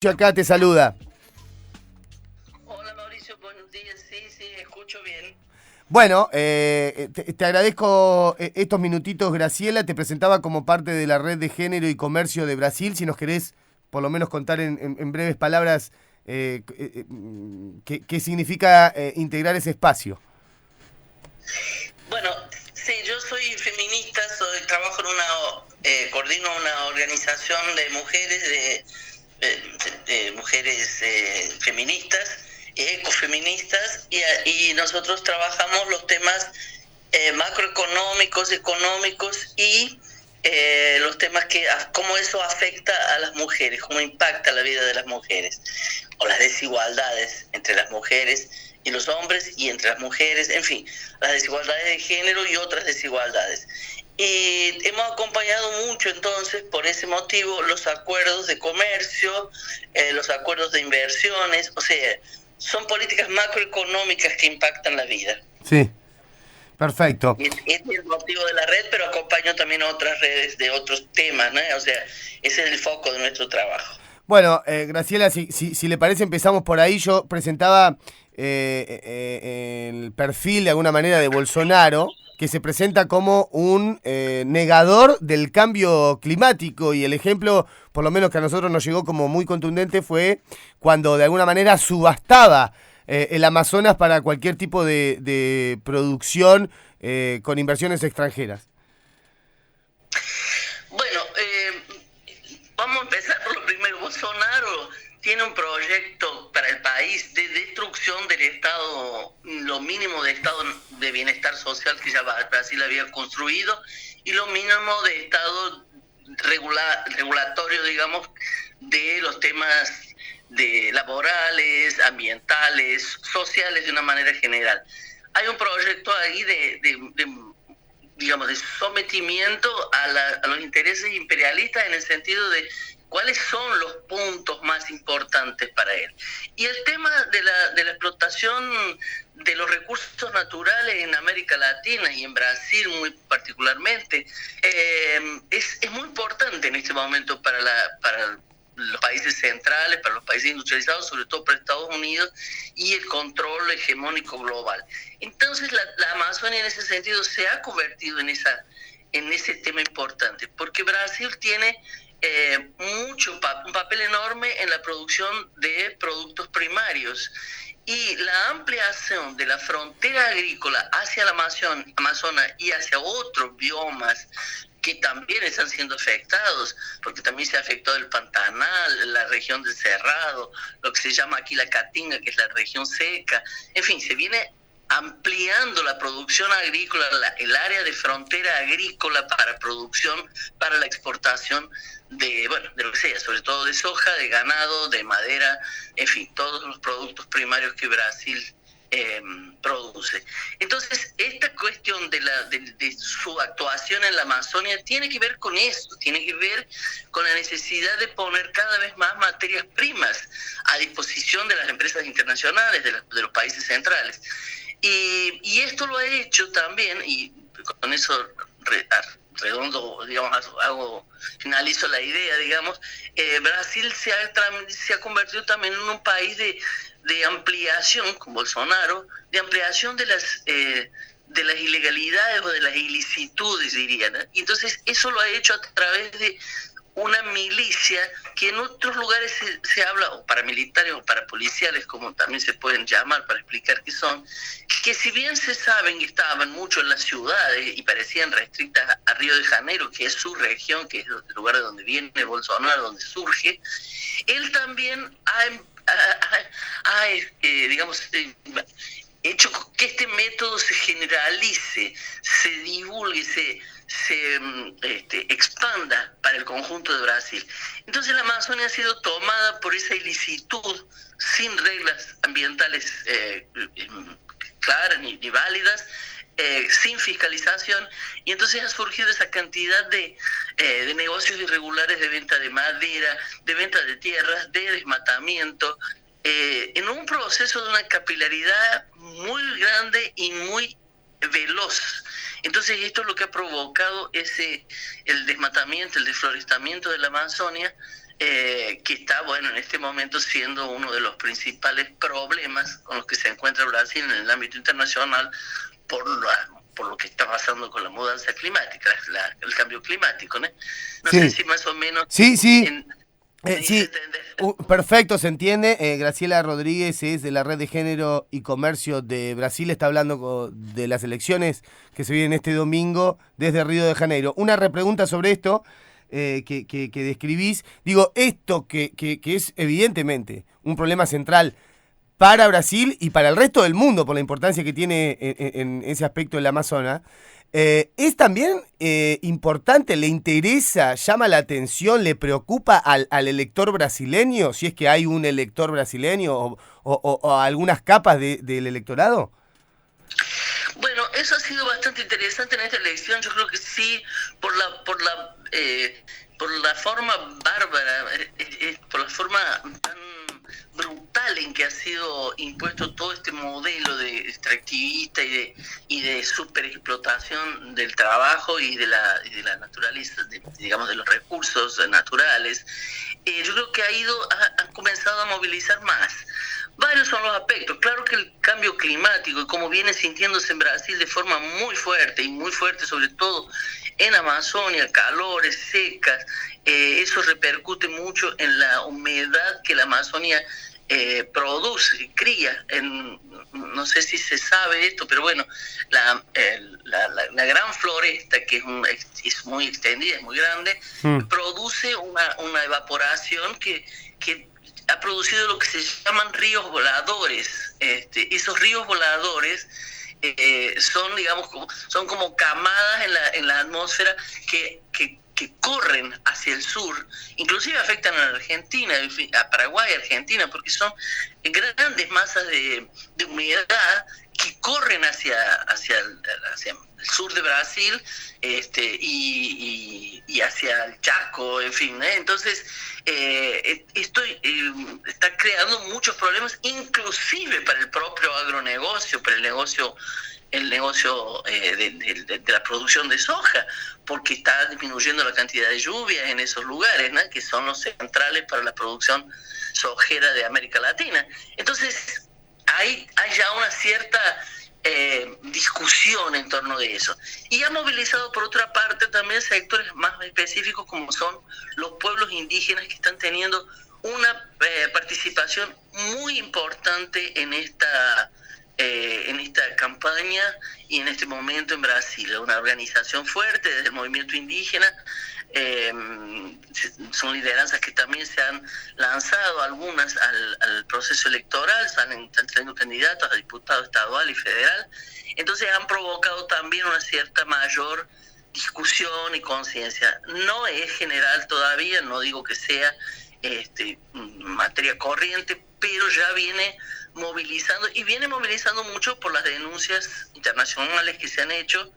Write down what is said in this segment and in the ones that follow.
Acá te saluda. Hola Mauricio, buenos días. Sí, escucho bien. Bueno, te agradezco estos minutitos, Graciela. Te presentaba como parte de la Red de Género y Comercio de Brasil. Si nos querés, por lo menos contar en breves palabras qué significa integrar ese espacio. Bueno, sí, yo soy feminista, trabajo en coordino una organización de mujeres, de mujeres feministas, ecofeministas, y nosotros trabajamos los temas macroeconómicos, económicos y los temas cómo eso afecta a las mujeres, cómo impacta la vida de las mujeres, o las desigualdades entre las mujeres y los hombres y entre las mujeres, en fin, las desigualdades de género y otras desigualdades. Y hemos acompañado mucho entonces, por ese motivo, los acuerdos de comercio, los acuerdos de inversiones, o sea, son políticas macroeconómicas que impactan la vida. Sí, perfecto. Y ese es el motivo de la red, pero acompaño también a otras redes de otros temas, ¿no? O sea, ese es el foco de nuestro trabajo. Bueno, Graciela, si le parece, empezamos por ahí. Yo presentaba el perfil de alguna manera de Bolsonaro, que se presenta como un negador del cambio climático, y el ejemplo, por lo menos que a nosotros nos llegó como muy contundente, fue cuando de alguna manera subastaba el Amazonas para cualquier tipo de producción con inversiones extranjeras. Bueno, vamos a empezar por lo primero. Bolsonaro tiene un proyecto para el país de destrucción del Estado, lo mínimo de Estado de bienestar social que ya Brasil había construido, y lo mínimo de Estado regulatorio, digamos, de los temas laborales, ambientales, sociales de una manera general. Hay un proyecto ahí digamos, de sometimiento a los intereses imperialistas, en el sentido de cuáles son los puntos más importantes para él. Y el tema de la explotación de los recursos naturales en América Latina y en Brasil muy particularmente, es muy importante en este momento para los países centrales, para los países industrializados, sobre todo para Estados Unidos, y el control hegemónico global. Entonces la Amazonia en ese sentido se ha convertido en ese tema importante, porque Brasil tiene un papel enorme en la producción de productos primarios, y la ampliación de la frontera agrícola hacia la Amazonas y hacia otros biomas que también están siendo afectados, porque también se afectó el Pantanal, la región del Cerrado, lo que se llama aquí la Caatinga, que es la región seca. En fin, se viene ampliando la producción agrícola, el área de frontera agrícola para producción, para la exportación de lo que sea, sobre todo de soja, de ganado, de madera, en fin, todos los productos primarios que Brasil produce. Entonces, esta cuestión de su actuación en la Amazonia tiene que ver con eso, tiene que ver con la necesidad de poner cada vez más materias primas a disposición de las empresas internacionales, de los países centrales. Y esto lo ha hecho también, y con eso redondo, digamos, finalizo la idea, digamos. Brasil se ha convertido también en un país de ampliación, con Bolsonaro, de ampliación de las ilegalidades o de las ilicitudes, diría, ¿no? Y entonces eso lo ha hecho a través de una milicia que en otros lugares se habla, o paramilitares o parapoliciales, como también se pueden llamar para explicar qué son, que si bien se saben que estaban mucho en las ciudades y parecían restrictas a Río de Janeiro, que es su región, que es el lugar de donde viene Bolsonaro, donde surge, él también digamos, hecho que este método se generalice, se divulgue, se expanda para el conjunto de Brasil. Entonces la Amazonia ha sido tomada por esa ilicitud, sin reglas ambientales claras ni válidas, sin fiscalización, y entonces ha surgido esa cantidad de negocios irregulares de venta de madera, de venta de tierras, de desmatamiento, en un proceso de una capilaridad muy grande y muy veloz. Entonces esto es lo que ha provocado el desmatamiento, el desflorestamiento de la Amazonia, que está, bueno, en este momento siendo uno de los principales problemas con los que se encuentra Brasil en el ámbito internacional por lo que está pasando con la mudanza climática, el cambio climático, ¿no? No sé Sí, si más o menos sí, sí. me hice Sí, entender. perfecto, se entiende. Graciela Rodríguez es de la Red de Género y Comercio de Brasil, está hablando de las elecciones que se vienen este domingo desde Río de Janeiro. Una repregunta sobre esto que describís. Digo, esto que es evidentemente un problema central para Brasil y para el resto del mundo por la importancia que tiene en ese aspecto el Amazonas. Es también importante, le interesa, llama la atención, le preocupa al elector brasileño, si es que hay un elector brasileño o algunas capas del electorado. Bueno, eso ha sido bastante interesante en esta elección. Yo creo que sí, por la forma bárbara, por la forma tan brutal en que ha sido impuesto todo este modelo de extractivista y de superexplotación del trabajo y de la naturaleza, digamos, de los recursos naturales. Yo creo que ha comenzado a movilizar más. Varios son los aspectos. Claro que el cambio climático y como viene sintiéndose en Brasil de forma muy fuerte y muy fuerte sobre todo en Amazonia, calores, secas, eso repercute mucho en la humedad que la Amazonia produce, cría. No sé si se sabe esto, pero bueno, la gran floresta, que es muy extendida, es muy grande, produce una evaporación que ha producido lo que se llaman ríos voladores. Esos ríos voladores son, digamos, son como camadas en la atmósfera que corren hacia el sur, inclusive afectan a Argentina, a Paraguay, Argentina, porque son grandes masas de humedad que corren hacia el sur de Brasil y hacia el Chaco, en fin, ¿eh? Entonces esto está creando muchos problemas, inclusive para el propio agronegocio, para el negocio de la producción de soja, porque está disminuyendo la cantidad de lluvias en esos lugares, ¿no? Que son los centrales para la producción sojera de América Latina. Entonces hay ya una cierta discusión en torno de eso. Y ha movilizado por otra parte también sectores más específicos como son los pueblos indígenas, que están teniendo una participación muy importante en esta campaña y en este momento en Brasil. Una organización fuerte desde el movimiento indígena. Son lideranzas que también se han lanzado algunas al proceso electoral, están trayendo candidatos a diputado estadual y federal. Entonces han provocado también una cierta mayor discusión y conciencia. No es general todavía, no digo que sea materia corriente, pero ya viene movilizando mucho por las denuncias internacionales que se han hecho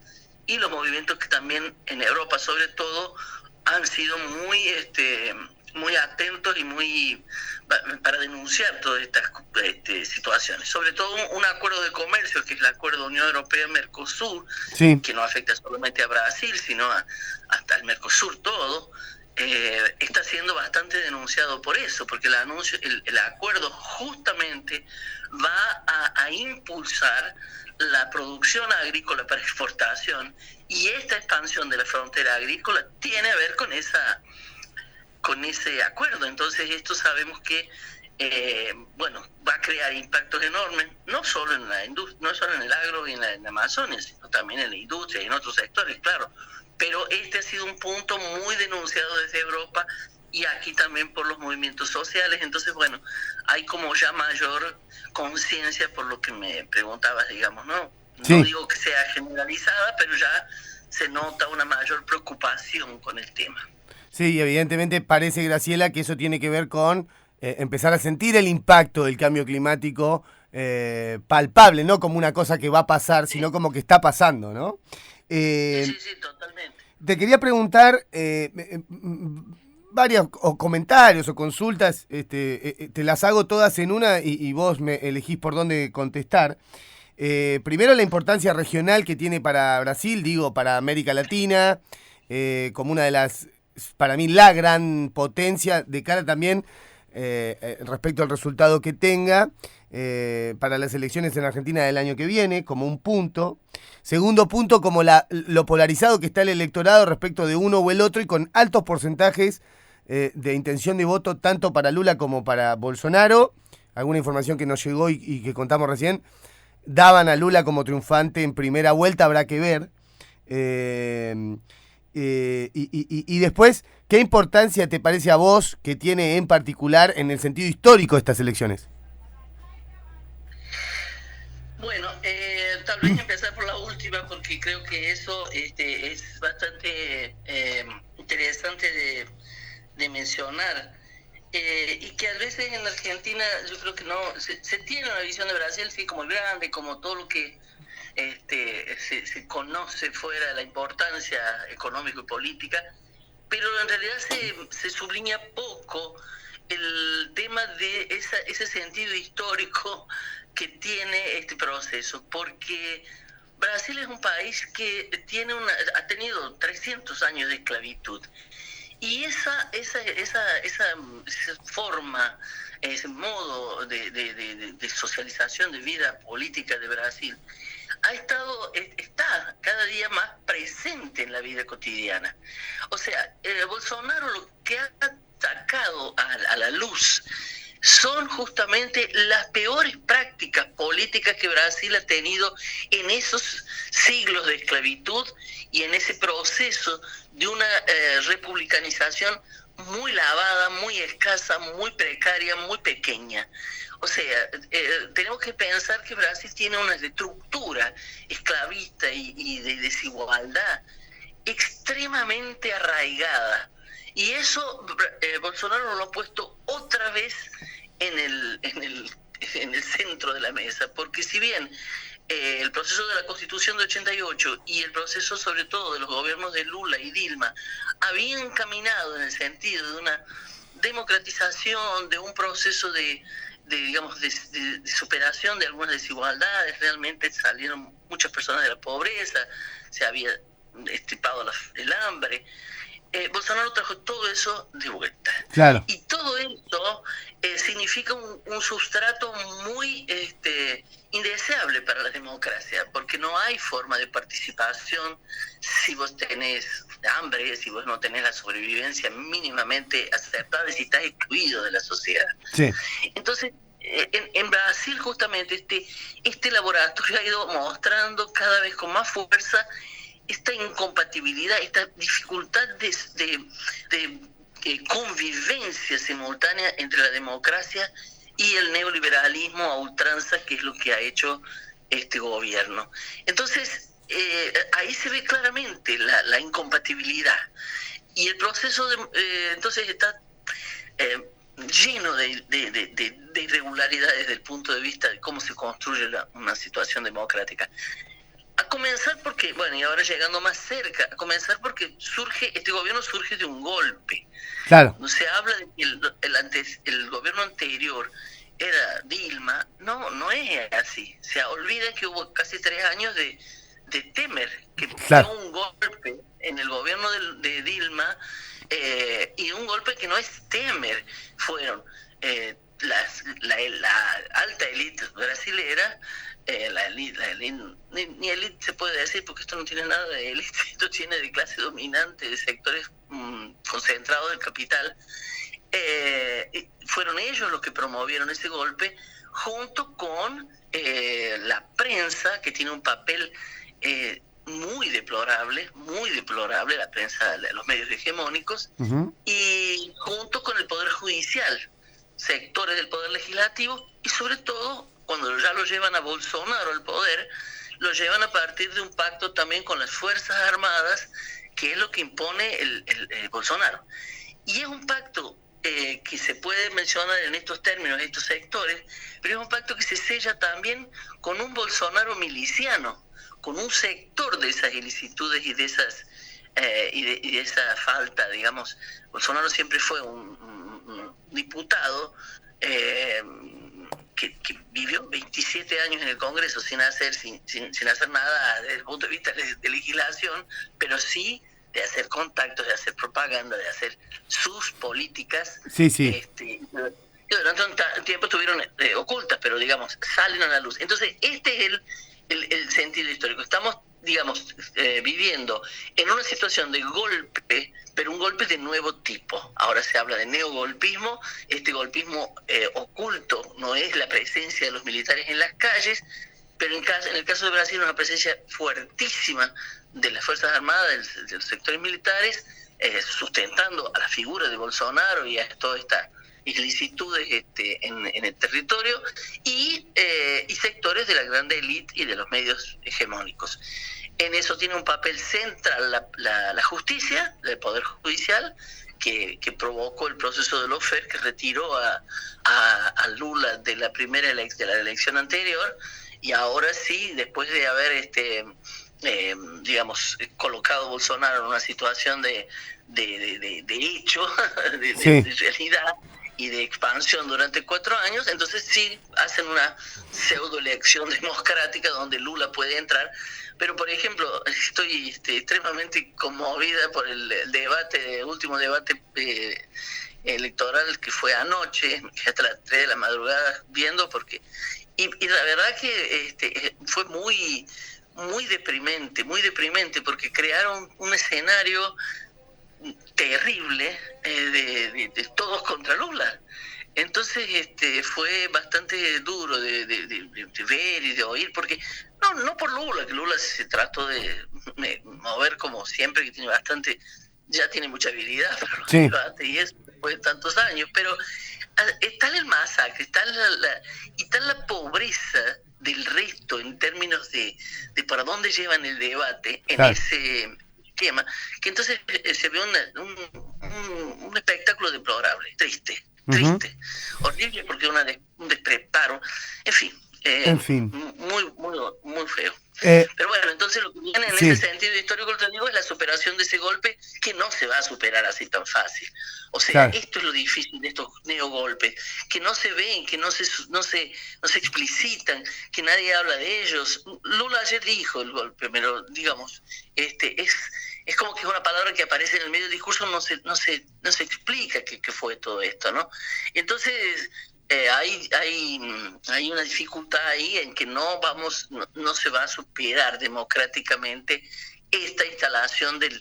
y los movimientos que también en Europa sobre todo han sido muy atentos y para denunciar todas estas situaciones. Sobre todo un acuerdo de comercio, que es el acuerdo Unión Europea-Mercosur, Sí. que no afecta solamente a Brasil, sino hasta el Mercosur todo, está siendo bastante denunciado por eso, porque el acuerdo justamente va a impulsar la producción agrícola para exportación, y esta expansión de la frontera agrícola tiene a ver con ese acuerdo. Entonces esto sabemos que va a crear impactos enormes, no solo en la industria, no solo en el agro y en la Amazonia, sino también en la industria y en otros sectores, claro. Pero este ha sido un punto muy denunciado desde Europa y aquí también por los movimientos sociales. Entonces, bueno, hay como ya mayor conciencia por lo que me preguntabas, digamos, ¿no? Sí. No digo que sea generalizada, pero ya se nota una mayor preocupación con el tema. Sí, evidentemente parece, Graciela, que eso tiene que ver con empezar a sentir el impacto del cambio climático palpable, no como una cosa que va a pasar, Sí. sino como que está pasando, ¿no? Sí, totalmente. Te quería preguntar varios comentarios o consultas, te las hago todas en una y vos me elegís por dónde contestar. Primero, la importancia regional que tiene para Brasil, digo, para América Latina, como una de las para mí la gran potencia de cara también respecto al resultado que tenga para las elecciones en Argentina del año que viene, como un punto. Segundo punto, como lo polarizado que está el electorado respecto de uno o el otro y con altos porcentajes de intención de voto tanto para Lula como para Bolsonaro. Alguna información que nos llegó y que contamos recién, daban a Lula como triunfante en primera vuelta, habrá que ver. Y después, ¿qué importancia te parece a vos que tiene en particular en el sentido histórico estas elecciones? Bueno, tal vez empezar por la última porque creo que eso es bastante interesante de mencionar. Y que a veces en Argentina yo creo que no se tiene una visión de Brasil sí como el grande, como todo lo que se conoce fuera de la importancia económica y política, pero en realidad se subliña poco el tema de ese sentido histórico que tiene este proceso, porque Brasil es un país que ha tenido 300 años de esclavitud. Y esa forma, ese modo de socialización de vida política de Brasil está cada día más presente en la vida cotidiana. O sea, Bolsonaro lo que ha sacado a la luz son justamente las peores prácticas políticas que Brasil ha tenido en esos siglos de esclavitud y en ese proceso de una republicanización muy lavada, muy escasa, muy precaria, muy pequeña. O sea, tenemos que pensar que Brasil tiene una estructura esclavista y de desigualdad extremadamente arraigada. Y eso Bolsonaro lo ha puesto otra vez en el centro de la mesa, porque si bien el proceso de la Constitución de 88 y el proceso sobre todo de los gobiernos de Lula y Dilma habían caminado en el sentido de una democratización, de un proceso de superación de algunas desigualdades, realmente salieron muchas personas de la pobreza, se había extirpado el hambre. Bolsonaro trajo todo eso de vuelta. Claro. Y todo esto significa un sustrato muy indeseable para la democracia, porque no hay forma de participación si vos tenés hambre, si vos no tenés la sobrevivencia mínimamente aceptada, si estás excluido de la sociedad. Sí. Entonces, en Brasil justamente este laboratorio ha ido mostrando cada vez con más fuerza esta incompatibilidad, esta dificultad de convivencia simultánea entre la democracia y el neoliberalismo a ultranza, que es lo que ha hecho este gobierno. Entonces, ahí se ve claramente la incompatibilidad. Y el proceso entonces está lleno de irregularidades desde el punto de vista de cómo se construye una situación democrática. A comenzar porque, bueno, y ahora llegando más cerca, a comenzar porque este gobierno surge de un golpe. Claro. No se habla de que el gobierno anterior era Dilma, no es así. Se olvida que hubo casi 3 años de Temer, que claro, fue un golpe en el gobierno de Dilma, y un golpe que no es Temer, fueron la alta élite brasilera, la élite, ni élite se puede decir porque esto no tiene nada de élite, esto tiene de clase dominante, de sectores concentrados del capital. Fueron ellos los que promovieron ese golpe junto con la prensa, que tiene un papel muy deplorable, la prensa, los medios hegemónicos, uh-huh, y junto con el Poder Judicial, sectores del Poder Legislativo, y sobre todo, cuando ya lo llevan a Bolsonaro al poder, lo llevan a partir de un pacto también con las Fuerzas Armadas, que es lo que impone el Bolsonaro. Y es un pacto que se puede mencionar en estos términos, estos sectores, pero es un pacto que se sella también con un Bolsonaro miliciano, con un sector de esas ilicitudes y de esas y de esa falta, digamos. Bolsonaro siempre fue un diputado que vivió 27 años en el Congreso sin hacer nada desde el punto de vista de legislación, pero sí de hacer contactos, de hacer propaganda, de hacer sus políticas. Sí, sí. Que durante un tiempo estuvieron ocultas, pero digamos, salen a la luz. Entonces, este es el sentido histórico. Estamos, digamos, viviendo en una situación de golpe, pero un golpe de nuevo tipo. Ahora se habla de neogolpismo. Este golpismo oculto no es la presencia de los militares en las calles, pero en el caso de Brasil, una presencia fuertísima de las Fuerzas Armadas, de los sectores militares, sustentando a la figura de Bolsonaro y a todas estas ilicitudes en el territorio, y sectores de la gran élite y de los medios hegemónicos. En eso tiene un papel central la justicia, el Poder Judicial, que provocó el proceso de lawfare, que retiró a Lula de la elección anterior, y ahora sí, después de haber digamos, colocado a Bolsonaro en una situación de hecho, de realidad y de expansión durante 4 años, entonces sí hacen una pseudoelección democrática donde Lula puede entrar. Pero, por ejemplo, estoy extremadamente conmovida por el último debate electoral que fue anoche, hasta las 3 de la madrugada viendo, y la verdad que fue muy deprimente, porque crearon un escenario terrible de todos contra Lula. Entonces fue bastante duro de ver y de oír, porque no por Lula, que Lula se trató de mover como siempre, que ya tiene mucha habilidad para los debates, y eso después de tantos años, pero está el masacre, está la pobreza del resto en términos de para dónde llevan el debate en ese esquema, que entonces se ve un espectáculo deplorable, triste, horrible, porque un despreparo, en fin, muy feo. Pero bueno, entonces lo que viene en ese sentido histórico, te digo, es la superación de ese golpe, que no se va a superar así tan fácil. O sea, esto es lo difícil de estos neogolpes, que no se ven, que no se explicitan, que nadie habla de ellos. Lula ayer dijo el golpe, pero digamos, es como que es una palabra que aparece en el medio del discurso, no se explica qué fue todo esto, ¿no? Entonces hay una dificultad ahí en que no se va a superar democráticamente esta instalación de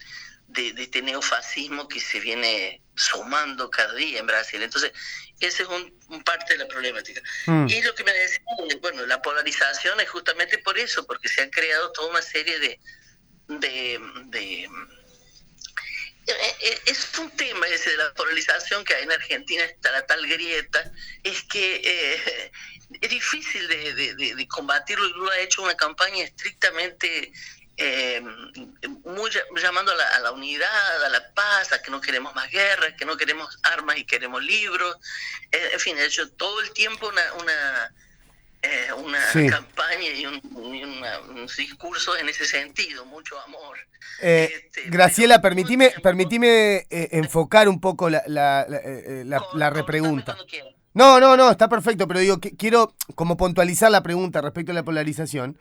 este neofascismo que se viene sumando cada día en Brasil. Entonces, ese es un parte de la problemática. Y lo que me decía, bueno, la polarización es justamente por eso, porque se han creado toda una serie de es un tema ese de la polarización que hay en Argentina, está la tal grieta, es que es difícil de combatirlo, y Lula ha hecho una campaña estrictamente muy llamando a la unidad, a la paz, a que no queremos más guerra, que no queremos armas y queremos libros, en fin, ha hecho todo el tiempo una campaña y un discurso en ese sentido, mucho amor. Graciela, permitime enfocar un poco la repregunta. No, está perfecto, pero digo, quiero como puntualizar la pregunta respecto a la polarización.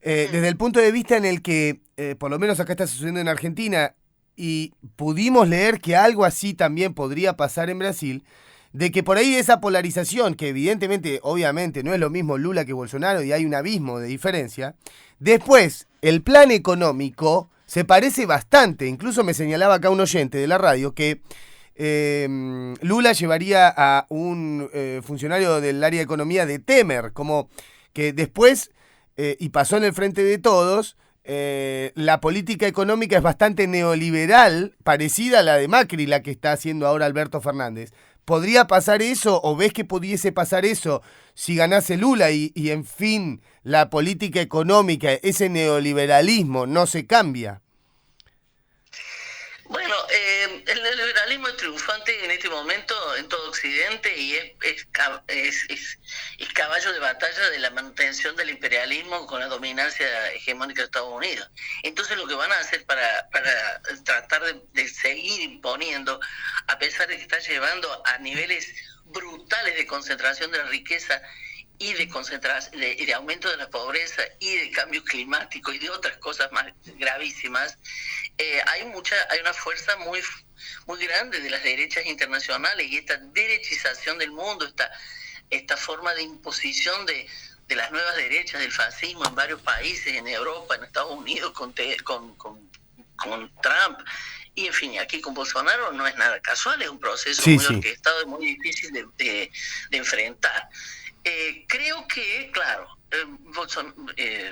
Desde el punto de vista en el que, por lo menos acá está sucediendo en Argentina, y pudimos leer que algo así también podría pasar en Brasil, de que por ahí esa polarización, que evidentemente, obviamente, no es lo mismo Lula que Bolsonaro y hay un abismo de diferencia, después el plan económico se parece bastante. Incluso me señalaba acá un oyente de la radio que Lula llevaría a un funcionario del área de economía de Temer, como que después, y pasó en el Frente de Todos, la política económica es bastante neoliberal, parecida a la de Macri, la que está haciendo ahora Alberto Fernández. ¿Podría pasar eso, o ves que pudiese pasar eso si ganase Lula y en fin, la política económica, ese neoliberalismo no se cambia? Bueno, el neoliberalismo es triunfante en este momento en todo Occidente y es caballo de batalla de la manutención del imperialismo con la dominancia hegemónica de Estados Unidos. Entonces lo que van a hacer para tratar de seguir imponiendo, a pesar de que está llevando a niveles brutales de concentración de la riqueza y de aumento de la pobreza y de cambio climático y de otras cosas más gravísimas, hay una fuerza muy grande de las derechas internacionales y esta derechización del mundo, esta forma de imposición de las nuevas derechas del fascismo en varios países, en Europa, en Estados Unidos, con Trump, y en fin, aquí con Bolsonaro no es nada casual, es un proceso muy orquestado y muy difícil de enfrentar. Creo que, claro,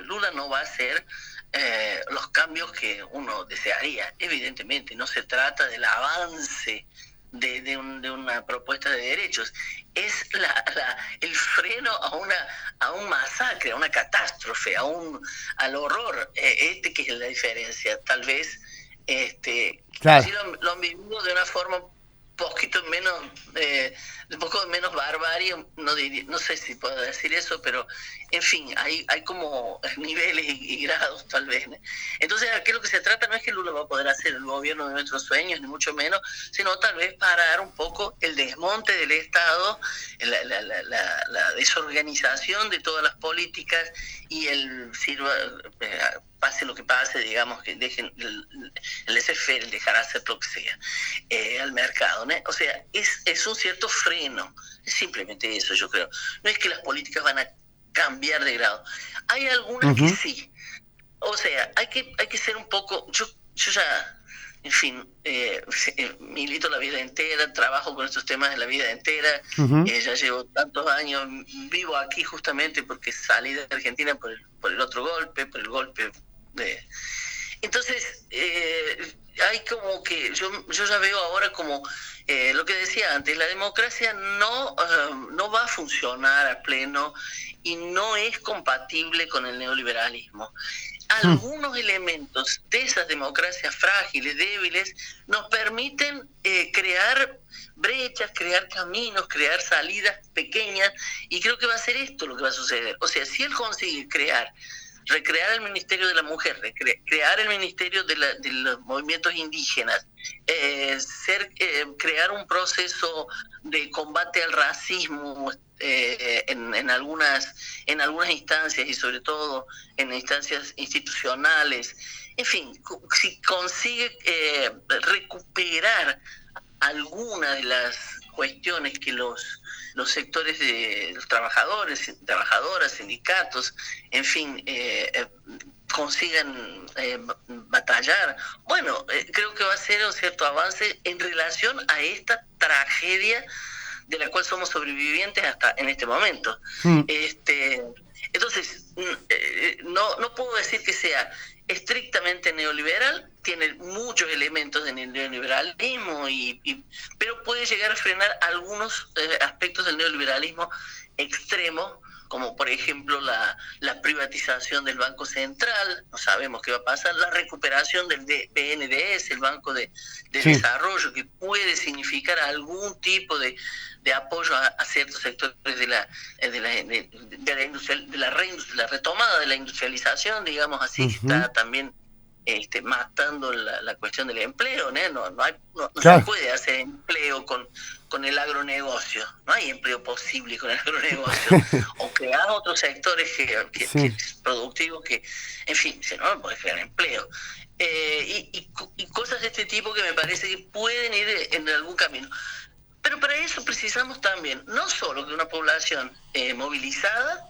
Lula no va a hacer los cambios que uno desearía. Evidentemente, no se trata del avance de una propuesta de derechos, es el freno a un masacre, a una catástrofe, al horror. Que es la diferencia. Tal vez claro. así lo han vivido de una forma un poco menos barbarie, no sé si puedo decir eso, pero en fin, hay como niveles y grados tal vez, ¿no? Entonces aquí lo que se trata no es que Lula va a poder hacer el gobierno de nuestros sueños, ni mucho menos, sino tal vez parar un poco el desmonte del Estado, la desorganización de todas las políticas y pase lo que pase, digamos, que dejen el laissez-faire, el dejar hacer lo que sea al mercado, ¿no? O sea, es un cierto freno, es simplemente eso, yo creo. No es que las políticas van a cambiar de grado. Hay algunas que sí. O sea, hay que ser un poco... Yo ya, en fin, milito la vida entera, trabajo con estos temas de la vida entera, ya llevo tantos años, vivo aquí justamente porque salí de Argentina por el otro golpe, por el golpe de... Entonces, hay como que yo ya veo ahora como lo que decía antes, la democracia no va a funcionar a pleno y no es compatible con el neoliberalismo. Algunos elementos de esas democracias frágiles, débiles, nos permiten crear brechas, crear caminos, crear salidas pequeñas, y creo que va a ser esto lo que va a suceder. O sea, si él consigue recrear el Ministerio de la Mujer, crear el Ministerio de los movimientos indígenas, crear un proceso de combate al racismo en algunas instancias y sobre todo en instancias institucionales. En fin, si consigue recuperar alguna de las cuestiones que los sectores de los trabajadores, trabajadoras, sindicatos, en fin, consigan batallar, bueno, creo que va a ser un cierto avance en relación a esta tragedia de la cual somos sobrevivientes hasta en este momento. Entonces, no puedo decir que sea estrictamente neoliberal, tiene muchos elementos de neoliberalismo, pero puede llegar a frenar algunos aspectos del neoliberalismo extremo, como por ejemplo la privatización del Banco Central, no sabemos qué va a pasar, la recuperación del BNDES, el Banco de Desarrollo, que puede significar algún tipo de apoyo a ciertos sectores de la retomada de la industrialización, digamos así, que está también matando la cuestión del empleo, ¿no? No se puede hacer empleo con el agronegocio, no hay empleo posible con el agronegocio, o crear otros sectores que productivos que, en fin, no puede crear empleo. Y cosas de este tipo que me parece que pueden ir en algún camino. Pero para eso precisamos también, no solo de una población movilizada,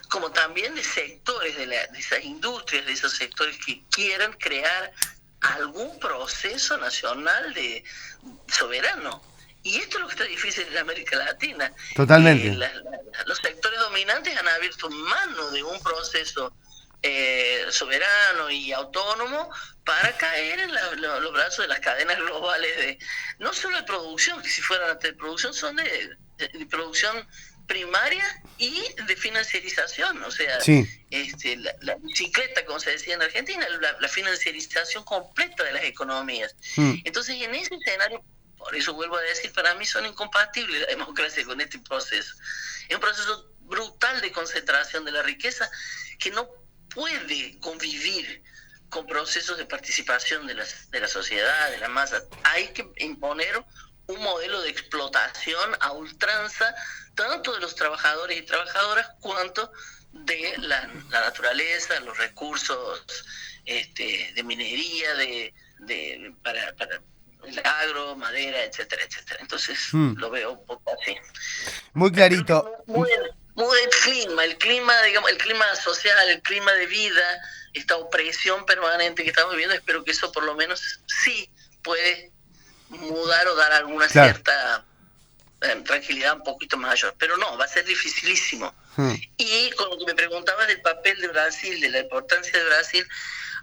como también de sectores de esas industrias, de esos sectores que quieran crear algún proceso nacional de soberano. Y esto es lo que está difícil en América Latina. Totalmente. Los sectores dominantes han abierto mano de un proceso soberano y autónomo para caer en los brazos de las cadenas globales no solo de producción, que si fueran de producción son de producción primaria y de financiarización, o sea, la bicicleta, como se decía en Argentina, la financiarización completa de las economías. Entonces, en ese escenario, por eso vuelvo a decir, para mí son incompatibles la democracia con este proceso. Es un proceso brutal de concentración de la riqueza que no puede convivir con procesos de participación de la sociedad, de la masa. Hay que imponer un modelo de explotación a ultranza, tanto de los trabajadores y trabajadoras, cuanto de la naturaleza, los recursos de minería, de para el agro, madera, etcétera, etcétera. Entonces lo veo un poco así. Muy clarito. Muy el clima, digamos, el clima social, el clima de vida, esta opresión permanente que estamos viviendo, espero que eso por lo menos sí puede mudar o dar alguna cierta tranquilidad un poquito mayor, pero no, va a ser dificilísimo. Y con lo que me preguntabas del papel de Brasil, de la importancia de Brasil,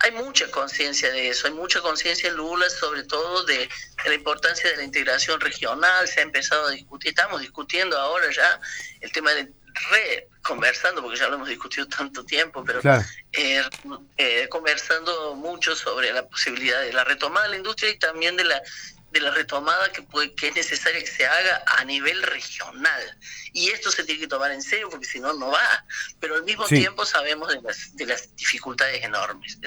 hay mucha conciencia de eso, hay mucha conciencia en Lula, sobre todo de la importancia de la integración regional. Se ha empezado a discutir, estamos discutiendo ahora ya el tema de conversando, porque ya lo hemos discutido tanto tiempo, pero conversando mucho sobre la posibilidad de la retomada de la industria y también de la retomada que es necesaria que se haga a nivel regional. Y esto se tiene que tomar en serio, porque si no, no va. Pero al mismo tiempo sabemos de las dificultades enormes,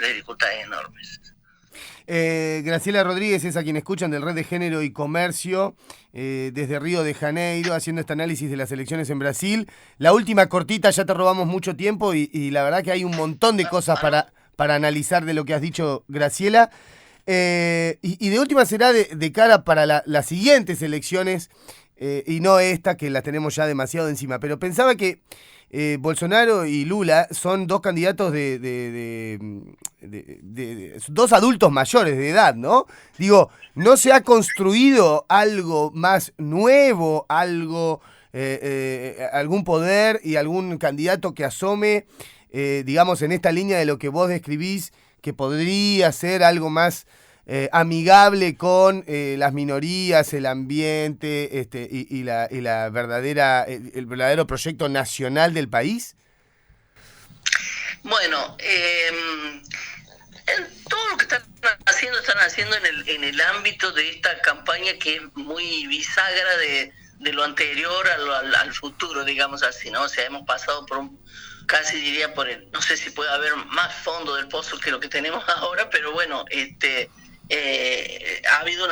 Graciela Rodríguez es a quien escuchan del Red de Género y Comercio, desde Río de Janeiro, haciendo este análisis de las elecciones en Brasil. La última cortita, ya te robamos mucho tiempo y la verdad que hay un montón de cosas para analizar de lo que has dicho, Graciela. Y de última será de cara para las siguientes elecciones, y no esta, que la tenemos ya demasiado encima. Pero pensaba que Bolsonaro y Lula son dos candidatos de dos adultos mayores de edad, ¿no? Digo, ¿no se ha construido algo más nuevo, algún poder y algún candidato que asome, digamos, en esta línea de lo que vos describís, que podría ser algo más amigable con las minorías, el ambiente y la verdadera, el verdadero proyecto nacional del país? Bueno, todo lo que están haciendo en el ámbito de esta campaña, que es muy bisagra de lo anterior al futuro, digamos así, ¿no? O sea, hemos pasado casi diría no sé si puede haber más fondo del pozo que lo que tenemos ahora, pero bueno, ha habido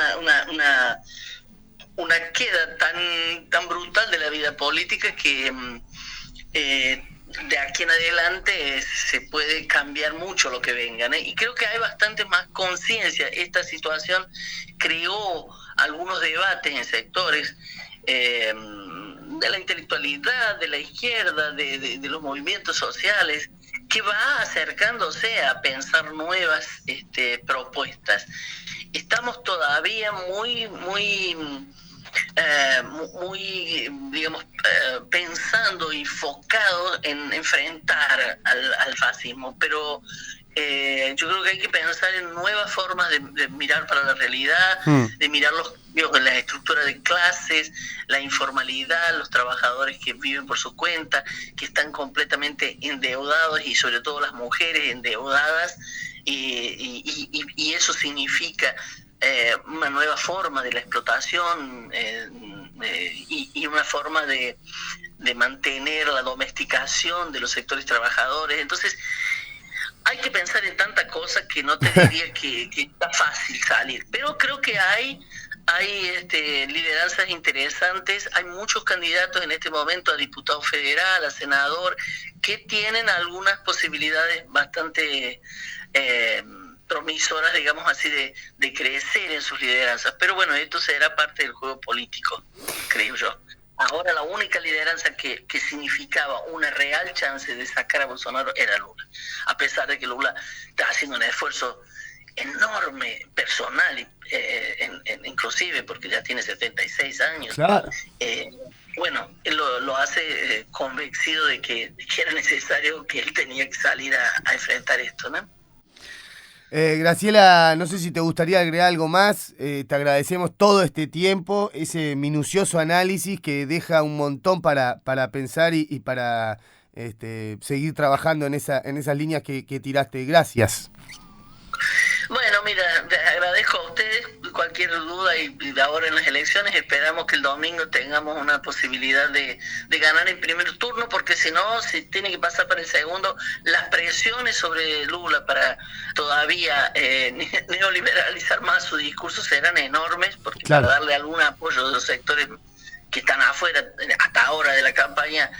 una queda tan brutal de la vida política que de aquí en adelante se puede cambiar mucho lo que venga, ¿no? Y creo que hay bastante más conciencia. Esta situación creó algunos debates en sectores de la intelectualidad, de la izquierda, de los movimientos sociales, que va acercándose a pensar nuevas propuestas. Estamos todavía muy digamos, pensando y focados en enfrentar al fascismo, pero yo creo que hay que pensar en nuevas formas de mirar para la realidad, de mirar los cambios en las estructuras de clases, la informalidad, los trabajadores que viven por su cuenta, que están completamente endeudados, y sobre todo las mujeres endeudadas, y eso significa una nueva forma de la explotación y una forma de mantener la domesticación de los sectores trabajadores. Entonces hay que pensar en tanta cosa que no te diría que está fácil salir, pero creo que hay lideranzas interesantes. Hay muchos candidatos en este momento a diputado federal, a senador, que tienen algunas posibilidades bastante promisoras, digamos así, de crecer en sus lideranzas. Pero bueno, esto será parte del juego político, creo yo. Ahora la única lideranza que significaba una real chance de sacar a Bolsonaro era Lula, a pesar de que Lula está haciendo un esfuerzo enorme, personal, inclusive porque ya tiene 76 años. Claro. Bueno, él lo hace convencido de que era necesario, que él tenía que salir a enfrentar esto, ¿no? Graciela, no sé si te gustaría agregar algo más. Te agradecemos todo este tiempo, ese minucioso análisis que deja un montón para pensar y para seguir trabajando en esas líneas que tiraste. Gracias. Bueno, mira, les agradezco a ustedes. Cualquier duda y ahora en las elecciones esperamos que el domingo tengamos una posibilidad de ganar en primer turno, porque si no, si tiene que pasar para el segundo, las presiones sobre Lula para todavía neoliberalizar más su discurso serán enormes, porque claro, para darle algún apoyo de los sectores que están afuera hasta ahora de la campaña,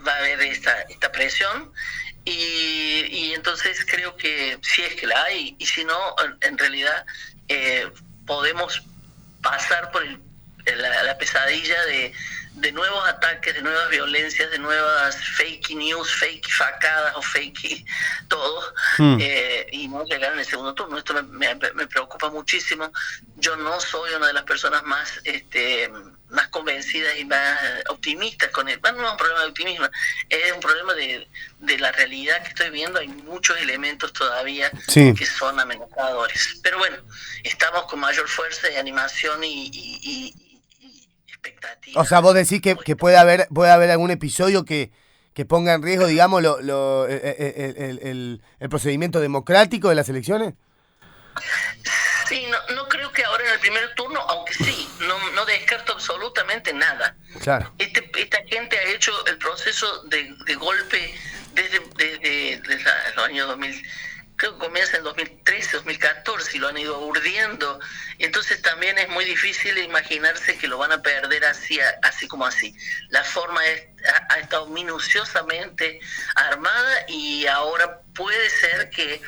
va a haber esta presión. y entonces creo que sí es que la hay, y si no, en realidad podemos pasar por la pesadilla de nuevos ataques, de nuevas violencias, de nuevas fake news, fake facadas o fake todo, y no llegar en el segundo turno. Esto me preocupa muchísimo. Yo no soy una de las personas más convencidas y más optimistas con él. No es un problema de optimismo, es un problema de la realidad que estoy viendo. Hay muchos elementos todavía que son amenazadores. Pero bueno, estamos con mayor fuerza y animación y expectativa. O sea, vos decís que puede haber algún episodio que ponga en riesgo, digamos, el procedimiento democrático de las elecciones. Sí, no creo que ahora en el primer turno, aunque sí, no descarto absolutamente nada. Claro. Esta gente ha hecho el proceso de golpe desde los años 2000. Creo que comienza en 2013, 2014 y lo han ido urdiendo. Entonces también es muy difícil imaginarse que lo van a perder así como así. La forma ha estado minuciosamente armada y ahora puede ser que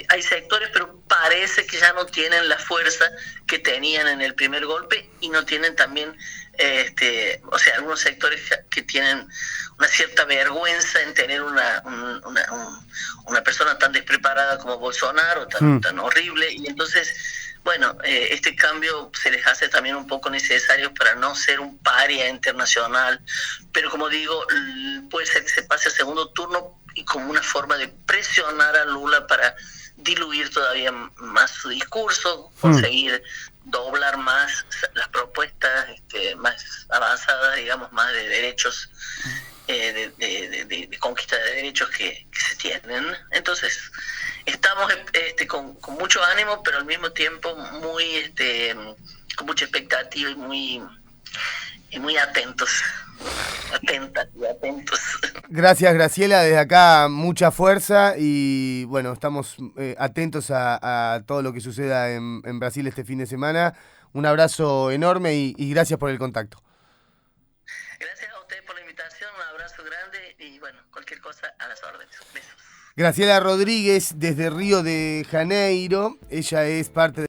hay sectores, pero parece que ya no tienen la fuerza que tenían en el primer golpe y no tienen también, o sea, algunos sectores que tienen una cierta vergüenza en tener una persona tan despreparada como Bolsonaro, tan horrible, y entonces, bueno, este cambio se les hace también un poco necesario para no ser un paria internacional, pero como digo, puede ser que se pase al segundo turno y como una forma de presionar a Lula para diluir todavía más su discurso, conseguir doblar más las propuestas más avanzadas, digamos, más de derechos, de conquista de derechos que se tienen. Entonces estamos con mucho ánimo, pero al mismo tiempo muy con mucha expectativa y muy atentos. Atentas y atentos. Gracias, Graciela, desde acá mucha fuerza y bueno, estamos atentos a todo lo que suceda en Brasil este fin de semana. Un abrazo enorme y gracias por el contacto. Gracias a usted por la invitación, un abrazo grande y bueno, cualquier cosa a las órdenes. Besos. Graciela Rodríguez desde Río de Janeiro, ella es parte de